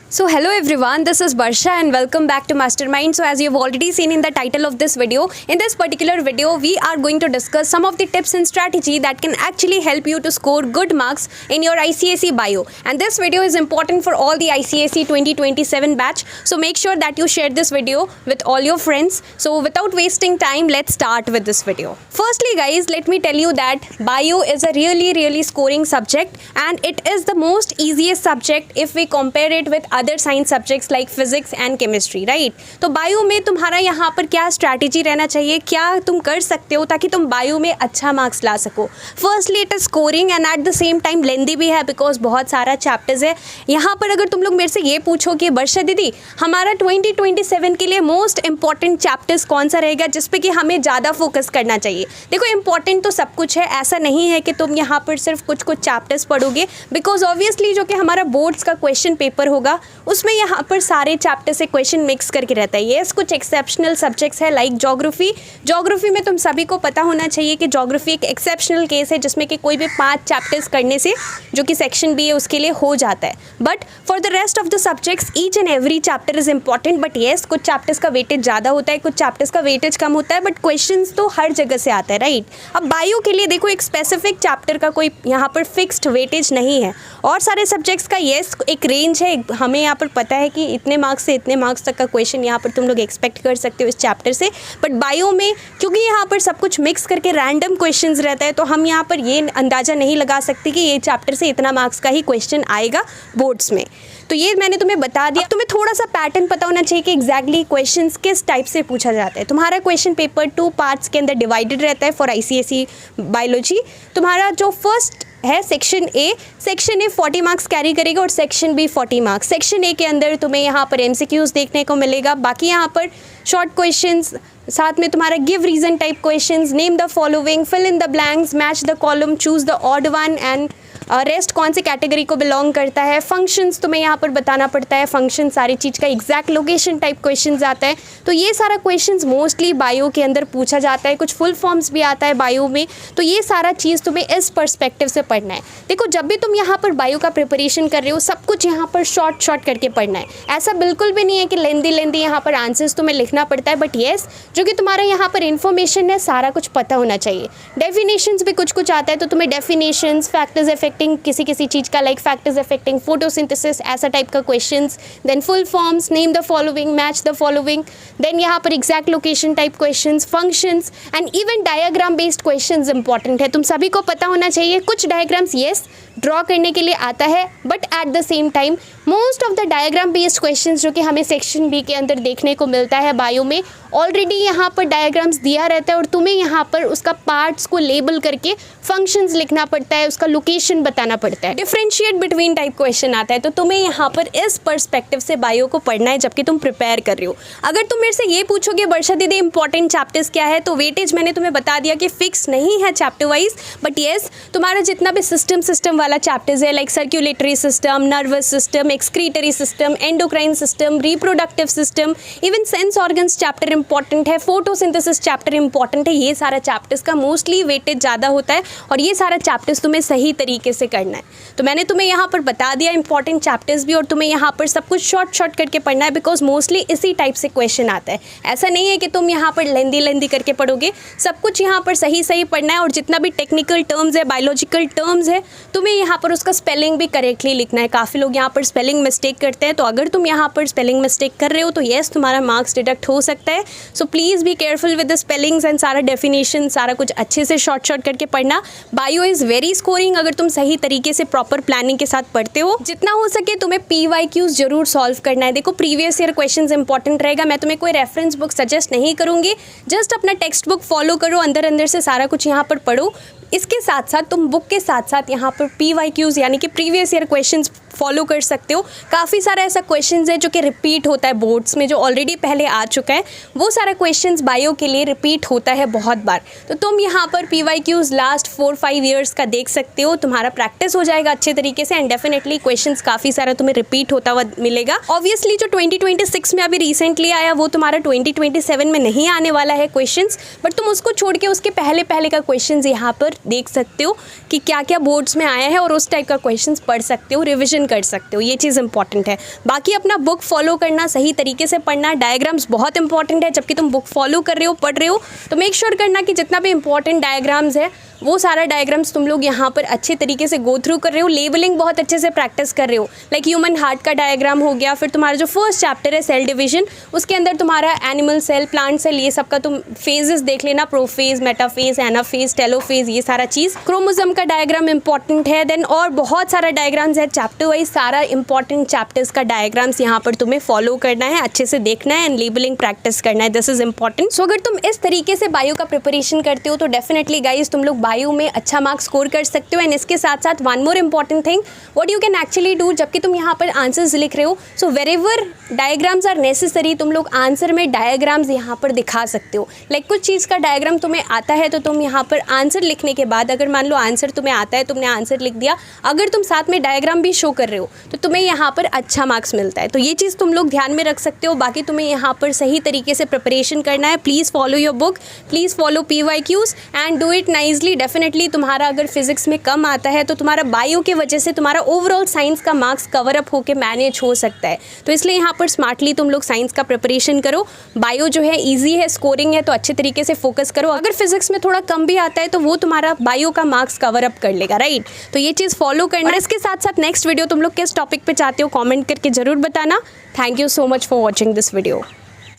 So hello everyone, this is Barsha and welcome back to Mastermind. So as you've already seen in the title of this video, in this particular video we are going to discuss some of the tips and strategy that can actually help you to score good marks in your ICSE bio. And this video is important for all the ICSE 2027 batch. So make sure that you share this video with all your friends. So without wasting time, let's start with this video. Firstly guys, let me tell you that bio is a really scoring subject and it is the most easiest subject if we compare it with other science subjects like physics and chemistry, right. तो bio में तुम्हारा यहाँ पर क्या strategy रहना चाहिए, क्या तुम कर सकते हो ताकि तुम बायो में अच्छा मार्क्स ला सको। Firstly it is scoring and at the same time lengthy भी है बिकॉज बहुत सारा चैप्टर्स है। यहाँ पर अगर तुम लोग मेरे से ये पूछो कि वर्षा दीदी हमारा 2027 के लिए मोस्ट इंपॉर्टेंट चैप्टर्स कौन सा रहेगा जिस पे कि हमें ज़्यादा फोकस करना चाहिए। देखो इंपॉर्टेंट तो सब कुछ है, ऐसा नहीं है कि तुम यहाँ पर सिर्फ कुछ चैप्टर्स पढ़ोगे बिकॉज ऑब्वियसली जो कि हमारा बोर्ड्स का क्वेश्चन पेपर होगा उसमें यहाँ पर सारे चैप्टर से क्वेश्चन मिक्स करके रहता है। यस, कुछ एक्सेप्शनल सब्जेक्ट्स है लाइक ज्योग्राफी में तुम सभी को पता होना चाहिए कि ज्योग्राफी एक एक्सेप्शनल केस है जिसमें कि कोई भी 5 चैप्टर्स करने से जो कि सेक्शन बी है उसके लिए हो जाता है। But for the rest of the subjects each and every chapter is important. But yes, कुछ चैप्टर्स का वेटेज ज़्यादा होता है, कुछ चैप्टर्स का वेटेज कम होता है, बट क्वेश्चन तो हर जगह से आता है, राइट। अब बायो के लिए देखो एक स्पेसिफिक चैप्टर का कोई यहाँ पर फिक्स्ड वेटेज नहीं है और सारे सब्जेक्ट्स का येस एक रेंज है। हमें यहाँ पर पता है कि इतने मार्क्स से इतने मार्क्स तक का क्वेश्चन यहाँ पर तुम लोग एक्सपेक्ट कर सकते हो इस चैप्टर से। बट बायो में क्योंकि यहाँ पर सब कुछ मिक्स करके रैंडम क्वेश्चंस रहता है तो हम यहाँ पर ये अंदाज़ा नहीं लगा सकते कि ये चैप्टर से इतना मार्क्स का ही क्वेश्चन आएगा बोर्ड्स में। तो ये मैंने तुम्हें बता दिया। तुम्हें थोड़ा सा पैटर्न पता होना चाहिए कि एग्जैक्टली क्वेश्चंस किस टाइप से पूछा जाता है। तुम्हारा क्वेश्चन पेपर 2 पार्ट्स के अंदर डिवाइडेड रहता है फॉर ICSE बायोलॉजी। तुम्हारा जो फर्स्ट है सेक्शन ए 40 मार्क्स कैरी करेगा और section B 40 marks. Section A के अंदर तुम्हें यहाँ पर MCQs देखने को मिलेगा, बाकी यहाँ पर शॉर्ट क्वेश्चंस, साथ में तुम्हारा give reason type questions, name the following, fill in the blanks, match the column, choose the odd one and rest कौन सी कैटेगरी को बिलोंग करता है। फंक्शंस तुम्हें यहाँ पर बताना पड़ता है, फंक्शन सारी चीज़ का एग्जैक्ट लोकेशन टाइप क्वेश्चंस आता है। तो ये सारा क्वेश्चंस मोस्टली बायो के अंदर पूछा जाता है, कुछ फुल फॉर्म्स भी आता है बायो में। तो ये सारा चीज़ तुम्हें इस पर्सपेक्टिव से पढ़ना है। देखो जब भी तुम यहाँ पर बायो का प्रिपरेशन कर रहे हो सब कुछ यहाँ पर शॉर्ट करके पढ़ना है। ऐसा बिल्कुल भी नहीं है कि लेंदी यहाँ पर आंसर्स तुम्हें लिखना पड़ता है। बट येस, जो कि तुम्हारा यहाँ पर इन्फॉर्मेशन है सारा कुछ पता होना चाहिए। डेफिनेशंस भी कुछ आता है तो तुम्हें डेफिनेशंस, फैक्टर्स अफेक्टिंग किसी चीज़ का लाइक फैक्टर्स अफेक्टिंग फोटोसिंथेसिस ऐसा टाइप का questions, then full forms, name the following, match the following, then यहाँ पर exact location type questions, functions and even diagram based questions important है। तुम सभी को पता होना चाहिए कुछ डायग्राम्स येस ड्रॉ करने के लिए आता है but at the same time most of the diagram based questions जो कि हमें सेक्शन बी के अंदर देखने को मिलता है बायो में ऑलरेडी यहाँ पर डायग्राम्स दिया रहता है और तुम्हें यहाँ पर उसका पार्ट्स को लेबल करके फंक्शंस लिखना पड़ता है, उसका लोकेशन बताना पड़ता है। डिफरेंशिएट बिटवीन टाइप क्वेश्चन आता है तो तुम्हें यहाँ पर इस पर्सपेक्टिव से बायो को पढ़ना है जबकि तुम प्रिपेयर कर रहे हो। अगर तुम मेरे से ये पूछोगे वर्षा दीदी इंपॉर्टेंट चैप्टर्स क्या है, तो वेटेज मैंने तुम्हें बता दिया कि फिक्स नहीं है चैप्टर वाइज। बट येस, तुम्हारा जितना भी सिस्टम वाला चैप्टर्स है like circulatory system, nervous system, excretory system, endocrine system, reproductive system, even sense organs chapter important है, फोटोसिंथेसिस चैप्टर इंपॉर्टेंट है। ये सारा चैप्टर्स का मोस्टली वेटेज ज़्यादा होता है और ये सारा चैप्टर्स तुम्हें सही तरीके से करना है। तो मैंने तुम्हें यहाँ पर बता दिया इंपॉर्टेंट चैप्टर्स भी और तुम्हें यहाँ पर सब कुछ शॉर्ट करके पढ़ना है बिकॉज मोस्टली इसी टाइप से क्वेश्चन आता है। ऐसा नहीं है कि तुम यहाँ पर लेंदी करके पढ़ोगे, सब कुछ यहाँ पर सही पढ़ना है और जितना भी टेक्निकल टर्म्स है, बायोलॉजिकल टर्म्स है, तुम्हें यहाँ पर उसका स्पेलिंग भी करेक्टली लिखना है। काफ़ी लोग यहाँ पर स्पेलिंग मिस्टेक करते हैं, तो अगर तुम यहाँ पर स्पेलिंग मिस्टेक कर रहे हो तो येस तुम्हारा मार्क्स डिडक्ट हो सकता है। So please be careful with the spellings and सारा डेफिनेशन सारा कुछ अच्छे से शॉर्ट करके पढ़ना। बायो इज़ वेरी स्कोरिंग अगर तुम सही तरीके से प्रॉपर प्लानिंग के साथ पढ़ते हो। जितना हो सके तुम्हें PYQs जरूर सॉल्व करना है। देखो प्रीवियस ईयर क्वेश्चंस इंपॉर्टेंट रहेगा, मैं तुम्हें कोई रेफरेंस बुक सजेस्ट नहीं करूँगी, जस्ट अपना टेक्स्ट बुक फॉलो करो, अंदर से सारा कुछ यहाँ पर पढ़ो। इसके साथ साथ तुम बुक के साथ साथ यहाँ पर PYQs यानी कि प्रीवियस ईयर क्वेश्चंस फॉलो कर सकते हो। काफ़ी सारा ऐसा क्वेश्चंस है जो कि रिपीट होता है बोर्ड्स में, जो ऑलरेडी पहले आ चुका है, वो सारा क्वेश्चंस बायो के लिए रिपीट होता है बहुत बार। तो तुम यहाँ पर PYQs लास्ट 4-5 ईयर्स का देख सकते हो, तुम्हारा प्रैक्टिस हो जाएगा अच्छे तरीके से एंड डेफिनेटली क्वेश्चंस काफ़ी सारा तुम्हें रिपीट होता हुआ मिलेगा। ऑब्वियसली जो 2026 में अभी रिसेंटली आया वो तुम्हारा 2027 में नहीं आने वाला है क्वेश्चंस, बट तुम उसको छोड़ के उसके पहले का क्वेश्चंस यहाँ पर देख सकते हो कि क्या क्या बोर्ड्स में आया है और उस टाइप का क्वेश्चंस पढ़ सकते हो, रिविजन कर सकते हो, ये चीज़ इंपॉर्टेंट है। बाकी अपना बुक फॉलो करना, सही तरीके से पढ़ना, डायग्राम्स बहुत इंपॉर्टेंट है। जबकि तुम बुक फॉलो कर रहे हो, पढ़ रहे हो, तो मेक श्योर करना कि जितना भी इंपॉर्टेंट डायग्राम्स है वो सारा डायग्राम्स तुम लोग यहाँ पर अच्छे तरीके से गो थ्रू कर रहे हो। लेबलिंग बहुत अच्छे से प्रैक्टिस कर रहे हो। लाइक ह्यूमन हार्ट का डायग्राम हो गया, फिर तुम्हारा जो फर्स्ट चैप्टर है सेल डिवीजन, उसके अंदर तुम्हारा एनिमल सेल, प्लांट सेल, ये सब का तुम फेजेस देख लेना, प्रोफेज, मेटाफेज, एनाफेज, टेलोफेज, ये सारा चीज़। क्रोमोसोम का डायग्राम इंपॉर्टेंट है। देन और बहुत सारा डायग्राम्स है चैप्टर वाइज, सारा इंपॉर्टेंट चैप्टर्स का डायग्राम्स यहाँ पर तुम्हें फॉलो करना है, अच्छे से देखना है एंड लेबलिंग प्रैक्टिस करना है। This is important. सो अगर तुम इस तरीके से बायो का प्रिपरेशन करते हो तो डेफिनेटली गाइज तुम लोग बायो में अच्छा मार्क्स स्कोर कर सकते हो। एंड इसके साथ साथ one more important thing, what you can actually do, जबकि तुम यहाँ पर आंसर्स लिख रहे हो, सो वेरेवर डायग्राम्स आर नेसेसरी, तुम लोग आंसर में डायग्राम्स यहाँ पर दिखा सकते हो। लाइक कुछ चीज़ का डायग्राम तुम्हें आता है तो तुम यहाँ पर आंसर लिखने के बाद, अगर मान लो आंसर तुम्हें आता है, तुमने आंसर लिख दिया, अगर तुम साथ में डायग्राम भी शो कर रहे हो तो तुम्हें यहाँ पर अच्छा मार्क्स मिलता है। तो ये चीज़ तुम लोग ध्यान में रख सकते हो। बाकी तुम्हें यहाँ पर सही तरीके से प्रिपरेशन करना है। Please follow your book, please follow PYQs and do it nicely. Definitely तुम्हारा अगर फिजिक्स में कम आता है तो तुम्हारा बायो के वजह से तुम्हारा ओवरऑल साइंस का मार्क्स कवर अप होकर मैनेज हो सकता है। तो इसलिए यहाँ पर स्मार्टली तुम लोग साइंस का प्रिपरेशन करो। बायो जो है ईजी है, स्कोरिंग है, तो अच्छे तरीके से फोकस करो। अगर फिजिक्स में थोड़ा कम भी आता है तो वो तुम्हारा बायो का मार्क्स कवर अप कर लेगा, राइट। तो ये चीज़ फॉलो करना। और इसके साथ साथ नेक्स्ट वीडियो तुम लोग किस टॉपिक पे चाहते हो कमेंट करके जरूर बताना। Thank you so much for watching this video.